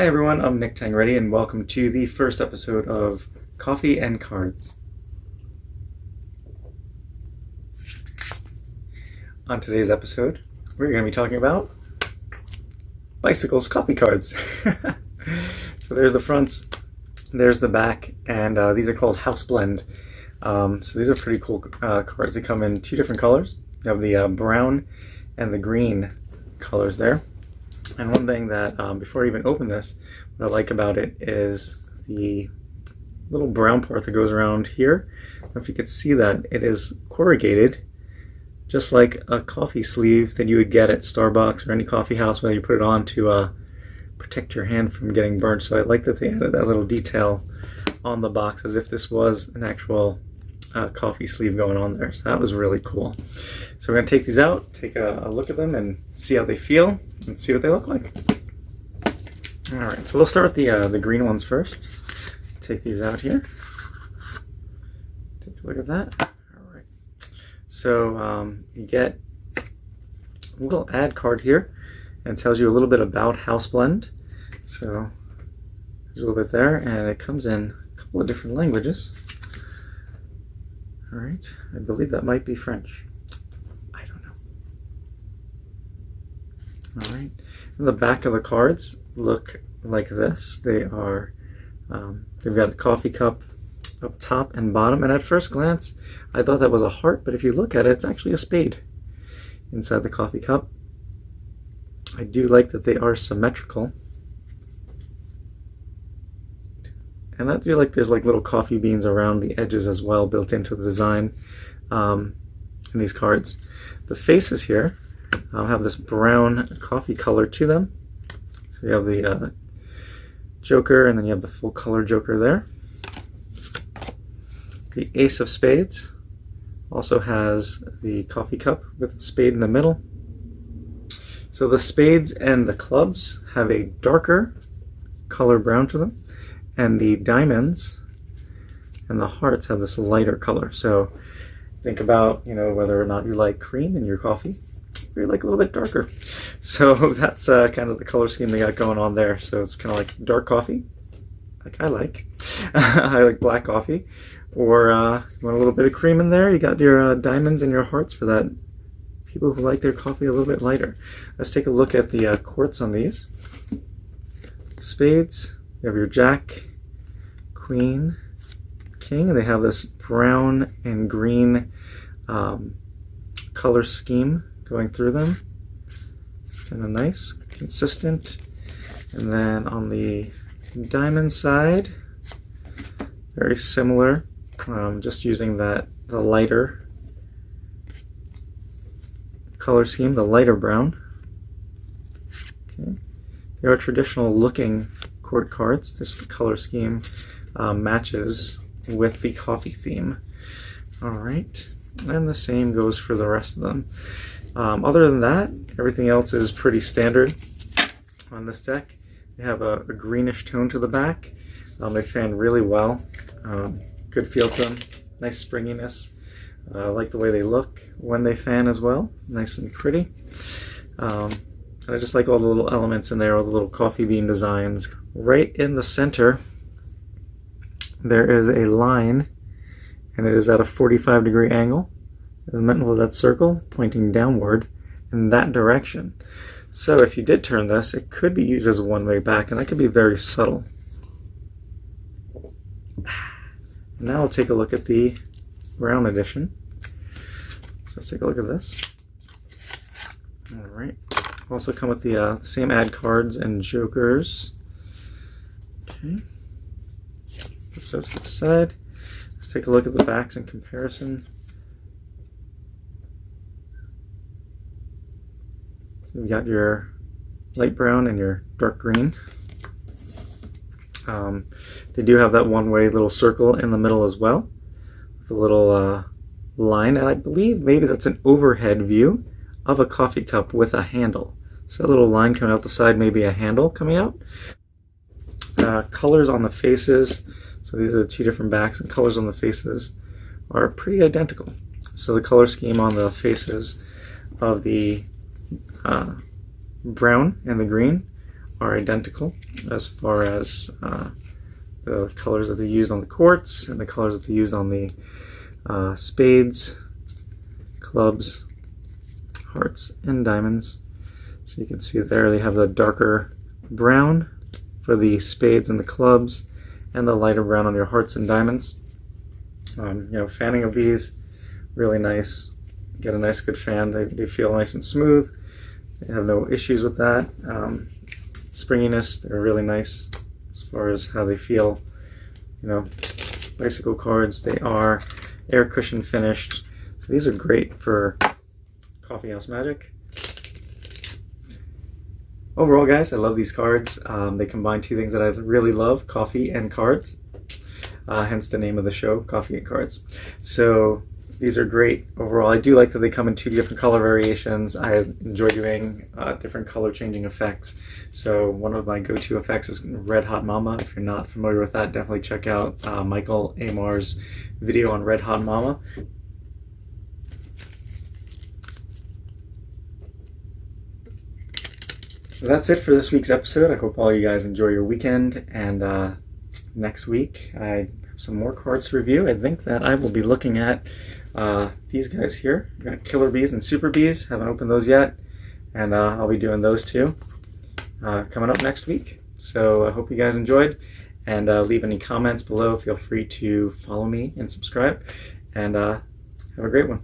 everyone, I'm Nick Tangretti and welcome to the first episode of Coffee and Cards. On today's episode, we're going to be talking about bicycles, coffee cards. So there's the front, there's the back, and these are called House Blend. So these are pretty cool cards. They come in two different colors. You have the brown and the green colors there. And one thing that, before I even open this, what I like about it is the little brown part that goes around here. I don't know if you could see that. It is corrugated, just like a coffee sleeve that you would get at Starbucks or any coffee house, where you put it on to protect your hand from getting burnt. So I like that they added that little detail on the box, as if this was an actual coffee sleeve going on there. So that was really cool. So we're going to take these out, take a look at them, and see how they feel, and see what they look like. Alright, so we'll start with the green ones first. Take these out here. Take a look at that. Alright. So you get a little ad card here, and it tells you a little bit about House Blend. So there's a little bit there, and it comes in a couple of different languages. Alright, I believe that might be French. I don't know. Alright, and the back of the cards look like this. They are, they've got a coffee cup up top and bottom, and at first glance I thought that was a heart, but if you look at it, it's actually a spade inside the coffee cup. I do like that they are symmetrical. And I do like there's like little coffee beans around the edges as well, built into the design in these cards. The faces here have this brown coffee color to them. So you have the Joker, and then you have the full color Joker there. The Ace of Spades also has the coffee cup with the spade in the middle. So the spades and the clubs have a darker color brown to them, and the diamonds and the hearts have this lighter color. So think about, whether or not you like cream in your coffee, or you like a little bit darker. So that's kind of the color scheme they got going on there. So it's kind of like dark coffee, like I like. I like black coffee. Or you want a little bit of cream in there, you got your diamonds and your hearts for that. People who like their coffee a little bit lighter. Let's take a look at the courts on these. Spades, you have your Jack, Queen, King, and they have this brown and green color scheme going through them. Kind of nice, consistent. And then on the diamond side, very similar, just using the lighter color scheme, the lighter brown. Okay. They are traditional looking court cards. Just the color scheme matches with the coffee theme. Alright, and the same goes for the rest of them. Other than that, everything else is pretty standard on this deck. They have a greenish tone to the back. They fan really well. Good feel to them. Nice springiness. I like the way they look when they fan as well. Nice and pretty. And I just like all the little elements in there, all the little coffee bean designs. Right in the center, there is a line, and it is at a 45-degree angle in the middle of that circle, pointing downward in that direction. So if you did turn this, it could be used as a one-way back, and that could be very subtle. Now we'll take a look at the brown edition. So let's take a look at this. Alright. Also come with the same ad cards and jokers. Okay. Put those to the side. Let's take a look at the backs in comparison. So you've got your light brown and your dark green. They do have that one-way little circle in the middle as well, with a little line, and I believe maybe that's an overhead view of a coffee cup with a handle. So a little line coming out the side, maybe a handle coming out. Colors on the faces, so these are the two different backs, and colors on the faces are pretty identical. So the color scheme on the faces of the brown and the green are identical as far as the colors that they used on the courts and the colors that they used on the spades, clubs, hearts, and diamonds. So you can see there they have the darker brown for the spades and the clubs, and the lighter brown on your hearts and diamonds. Fanning of these, really nice. Get a nice good fan. They feel nice and smooth. They have no issues with that. Springiness, they're really nice as far as how they feel. Bicycle cards, they are air cushion finished. So these are great for Coffee House Magic. Overall, guys, I love these cards. They combine two things that I really love, coffee and cards. Hence the name of the show, Coffee and Cards. So these are great overall. I do like that they come in 2 different color variations. I enjoy doing different color changing effects. So one of my go-to effects is Red Hot Mama. If you're not familiar with that, definitely check out Michael Amar's video on Red Hot Mama. So that's it for this week's episode. I hope all you guys enjoy your weekend, and next week I have some more cards to review. I think that I will be looking at these guys here. We've got Killer Bees and Super Bees. Haven't opened those yet, and I'll be doing those too coming up next week. So I hope you guys enjoyed, and leave any comments below. Feel free to follow me and subscribe, and have a great one.